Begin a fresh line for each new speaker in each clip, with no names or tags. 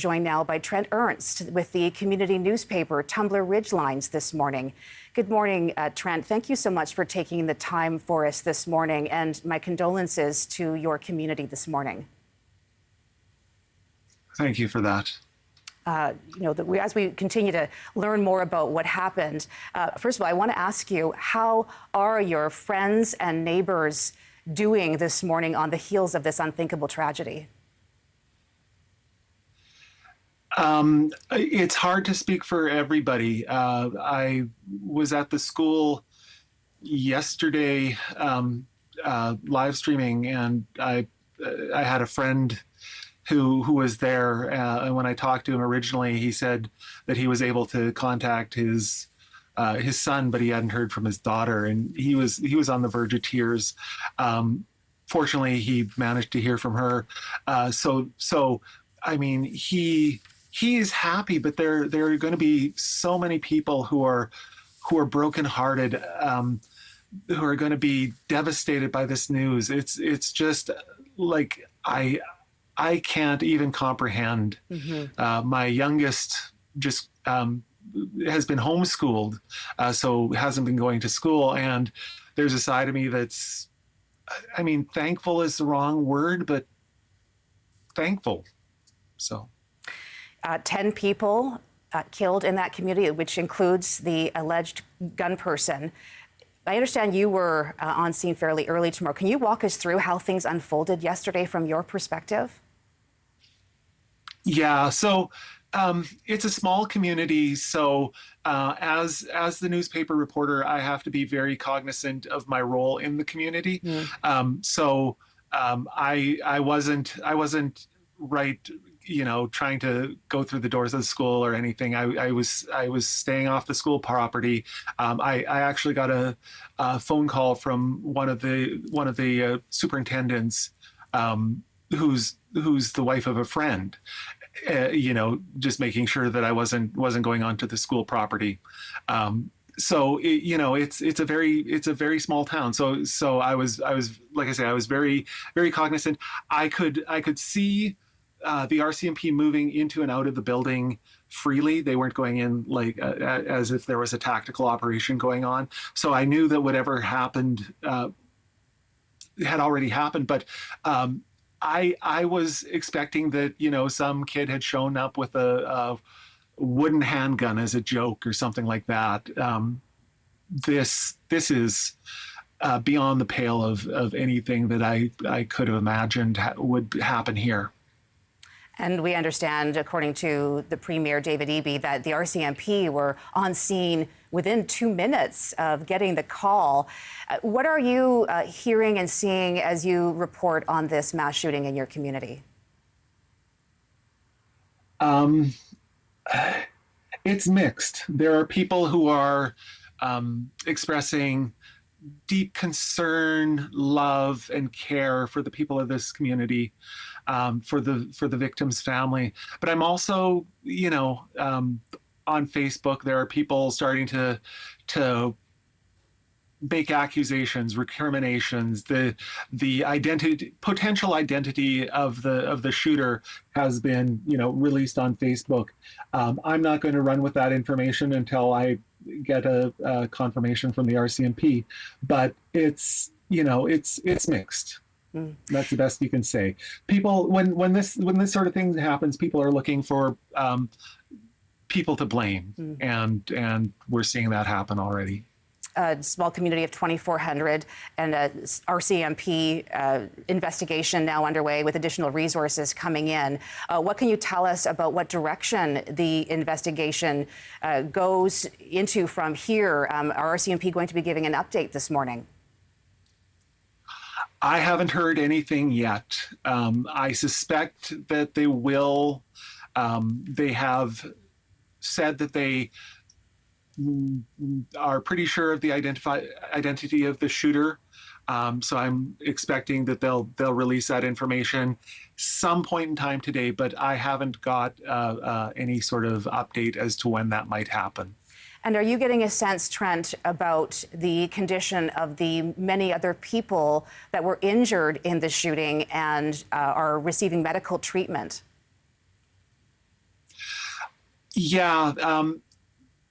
joined now by Trent Ernst with the community newspaper Tumbler Ridge Lines this morning. Good morning, Trent. Thank you so much for taking the time for us this morning, and my condolences to your community this morning.
Thank you for that.
As we continue to learn more about what happened, first of all, I want to ask you, how are your friends and neighbors doing this morning on the heels of this unthinkable tragedy?
It's hard to speak for everybody. I was at the school yesterday live streaming, and I had a friend who was there, and when I talked to him originally, he said that he was able to contact his son, but he hadn't heard from his daughter, and he was on the verge of tears. Fortunately, he managed to hear from her. So I mean, he is happy, but there are going to be so many people who are brokenhearted, who are going to be devastated by this news. It's just like I can't even comprehend. My youngest just has been homeschooled, so hasn't been going to school. And there's a side of me that's, I mean, thankful is the wrong word, but thankful. So
10 people killed in that community, which includes the alleged gun person. I understand you were on scene fairly early tomorrow. Can you walk us through how things unfolded yesterday from your perspective?
Yeah, so it's a small community. So as the newspaper reporter, I have to be very cognizant of my role in the community. I wasn't right, trying to go through the doors of the school or anything. I was staying off the school property. I actually got a phone call from one of the superintendents, who's the wife of a friend, just making sure that I wasn't going onto the school property. So it's a very small town. So I was, like I say, I was very, very cognizant. I could see the RCMP moving into and out of the building freely. They weren't going in like as if there was a tactical operation going on. So I knew that whatever happened had already happened. But I was expecting that some kid had shown up with a wooden handgun as a joke or something like that. This is beyond the pale of anything that I could have imagined would happen here.
And we understand, according to the Premier, David Eby, that the RCMP were on scene within 2 minutes of getting the call. What are you hearing and seeing as you report on this mass shooting in your community?
It's mixed. There are people who are expressing deep concern, love, and care for the people of this community, for the victim's family. But I'm also, on Facebook, there are people starting to make accusations, recriminations. The potential identity of the shooter has been, released on Facebook. I'm not going to run with that information until I get a confirmation from the RCMP. But it's mixed. That's the best you can say. People, when this sort of thing happens, people are looking for people to blame, and we're seeing that happen already.
A small community of 2,400 and a RCMP investigation now underway with additional resources coming in. What can you tell us about what direction the investigation goes into from here? Are RCMP going to be giving an update this morning?
I haven't heard anything yet. I suspect that they will. They have said that they are pretty sure of the identity of the shooter. So I'm expecting that they'll release that information some point in time today, but I haven't got any sort of update as to when that might happen.
And are you getting a sense, Trent, about the condition of the many other people that were injured in the shooting and are receiving medical treatment?
Yeah,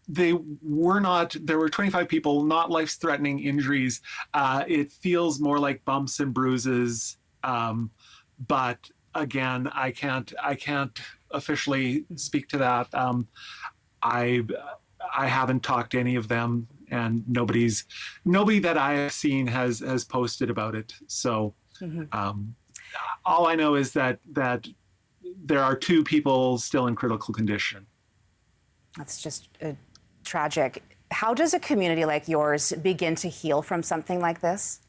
they were not. There were 25 people, not life-threatening injuries. It feels more like bumps and bruises, but again, I can't officially speak to that. I I haven't talked to any of them, and nobody that I have seen has posted about it. So um, all I know is that there are two people still in critical condition.
That's just tragic. How does a community like yours begin to heal from something like this?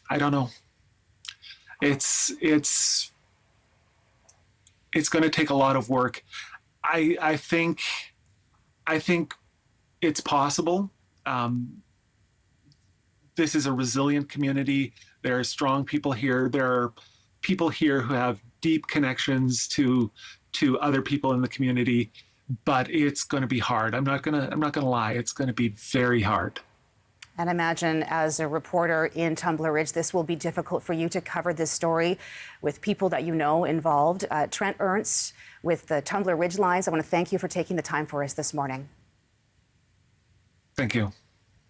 I don't know. It's it's going to take a lot of work. I think it's possible. Um, this is a resilient community. There are strong people here. There are people here who have deep connections to other people in the community, but it's going to be hard. I'm not gonna lie. It's going to be very hard.
And imagine, as a reporter in Tumbler Ridge, this will be difficult for you to cover this story with people that you know involved. Trent Ernst with the Tumbler Ridge lines, I want to thank you for taking the time for us this morning.
Thank you.